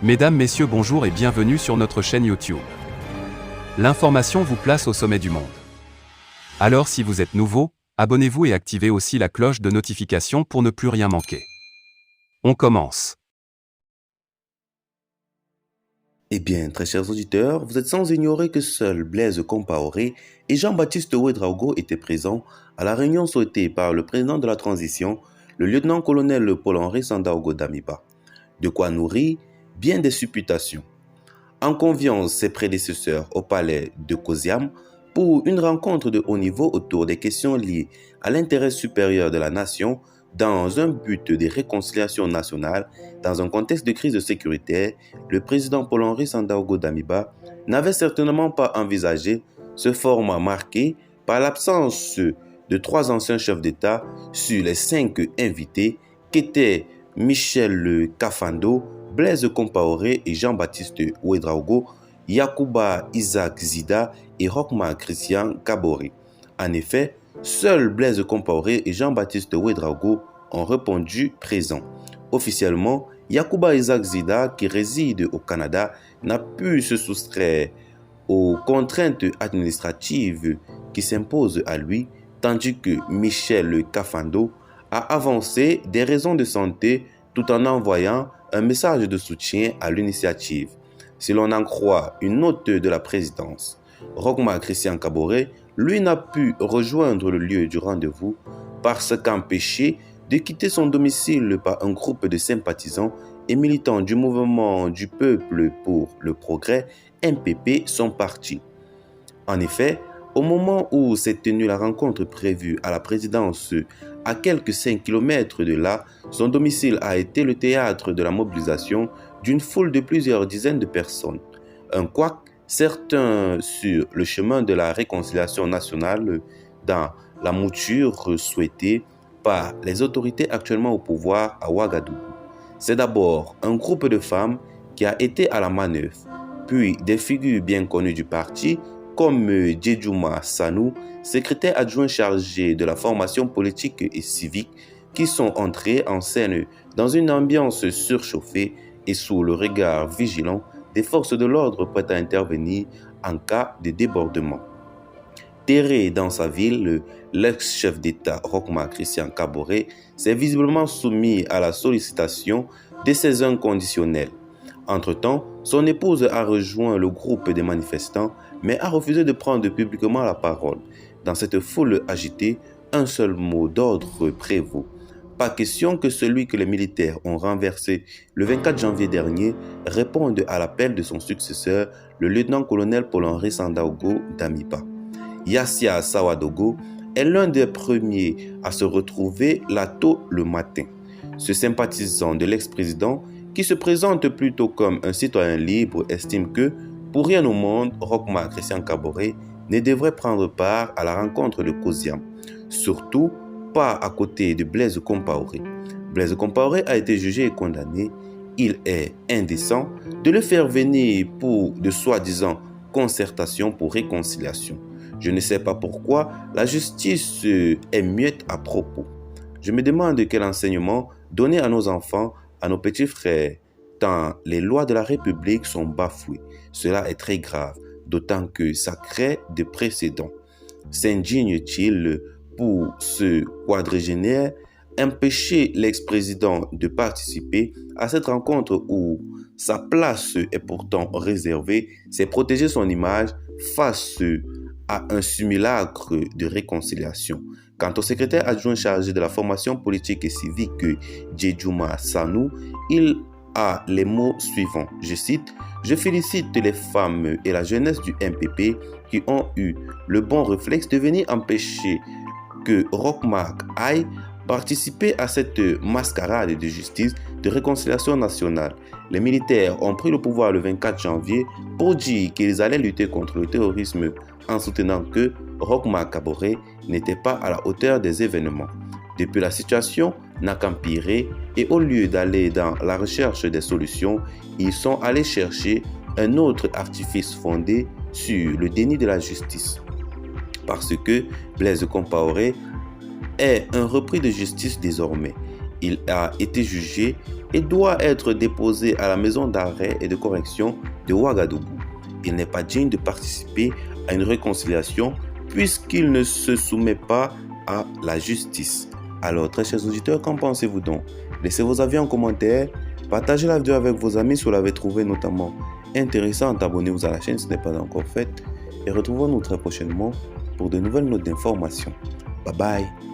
Mesdames, Messieurs, bonjour et bienvenue sur notre chaîne YouTube. L'information vous place au sommet du monde. Alors si vous êtes nouveau, abonnez-vous et activez aussi la cloche de notification pour ne plus rien manquer. On commence. Eh bien, très chers auditeurs, vous êtes sans ignorer que seuls Blaise Compaoré et Jean-Baptiste Ouédraogo étaient présents à la réunion souhaitée par le président de la transition, le lieutenant-colonel Paul-Henri Sandaogo Damiba. De quoi nourrir bien des supputations. En conviant ses prédécesseurs au palais de Kosiam pour une rencontre de haut niveau autour des questions liées à l'intérêt supérieur de la nation dans un but de réconciliation nationale dans un contexte de crise sécuritaire, le président Paul-Henri Sandaogo Damiba n'avait certainement pas envisagé ce format marqué par l'absence de 3 anciens chefs d'État sur les 5 invités qu'étaient Michel Kafando, Blaise Compaoré et Jean-Baptiste Ouédraogo, Yacouba Isaac Zida et Rochma Christian Kaboré. En effet, seuls Blaise Compaoré et Jean-Baptiste Ouédraogo ont répondu présents. Officiellement, Yacouba Isaac Zida, qui réside au Canada, n'a pu se soustraire aux contraintes administratives qui s'imposent à lui, tandis que Michel Kafando a avancé des raisons de santé tout en envoyant un message de soutien à l'initiative. Si l'on en croit une note de la présidence, Rochma Christian Kaboré, lui, n'a pu rejoindre le lieu du rendez-vous parce qu'empêché de quitter son domicile par un groupe de sympathisants et militants du mouvement du peuple pour le progrès, MPP, son parti. En effet, au moment où s'est tenue la rencontre prévue à la présidence, à quelques 5 km de là, son domicile a été le théâtre de la mobilisation d'une foule de plusieurs dizaines de personnes. Un couac, certains sur le chemin de la réconciliation nationale dans la mouture souhaitée par les autorités actuellement au pouvoir à Ouagadougou. C'est d'abord un groupe de femmes qui a été à la manœuvre, puis des figures bien connues du parti comme Djedjouma Sanou, secrétaire adjoint chargé de la formation politique et civique, qui sont entrés en scène dans une ambiance surchauffée et sous le regard vigilant des forces de l'ordre prêtes à intervenir en cas de débordement. Terré dans sa ville, l'ex-chef d'État Rochma Christian Kaboré s'est visiblement soumis à la sollicitation de ses inconditionnels. Entre-temps, son épouse a rejoint le groupe des manifestants, mais a refusé de prendre publiquement la parole. Dans cette foule agitée, un seul mot d'ordre prévaut. Pas question que celui que les militaires ont renversé le 24 janvier dernier réponde à l'appel de son successeur, le lieutenant-colonel Paul-Henri Sandaogo Damiba. Yassia Sawadogo est l'un des premiers à se retrouver là tôt le matin. Ce sympathisant de l'ex-président, qui se présente plutôt comme un citoyen libre, estime que, pour rien au monde, Rochma Christian Kaboré ne devrait prendre part à la rencontre de Kosiam, surtout pas à côté de Blaise Compaoré. Blaise Compaoré a été jugé et condamné. Il est indécent de le faire venir pour de soi-disant concertation pour réconciliation. Je ne sais pas pourquoi la justice est muette à propos. Je me demande quel enseignement donner à nos enfants, à nos petits frères, tant les lois de la République sont bafouées. Cela est très grave, d'autant que ça crée des précédents. S'indigne-t-il pour ce quadragénaire empêcher l'ex-président de participer à cette rencontre où sa place est pourtant réservée, c'est protéger son image face à un simulacre de réconciliation. Quant au secrétaire adjoint chargé de la formation politique et civique, Djedjouma Sanou, il a les mots suivants. Je cite: « Je félicite les femmes et la jeunesse du MPP qui ont eu le bon réflexe de venir empêcher que Rochma aille participer à cette mascarade de justice, de réconciliation nationale. Les militaires ont pris le pouvoir le 24 janvier pour dire qu'ils allaient lutter contre le terrorisme en soutenant que Rochma Kaboré n'était pas à la hauteur des événements. Depuis, la situation n'a qu'empiré et au lieu d'aller dans la recherche des solutions, ils sont allés chercher un autre artifice fondé sur le déni de la justice. Parce que Blaise Compaoré est un repris de justice désormais. Il a été jugé et doit être déposé à la maison d'arrêt et de correction de Ouagadougou. Il n'est pas digne de participer à une réconciliation puisqu'il ne se soumet pas à la justice. Alors, très chers auditeurs, qu'en pensez-vous donc? Laissez vos avis en commentaire, partagez la vidéo avec vos amis si vous l'avez trouvé notamment intéressante, abonnez-vous à la chaîne si ce n'est pas encore fait et retrouvons-nous très prochainement pour de nouvelles notes d'information. Bye bye!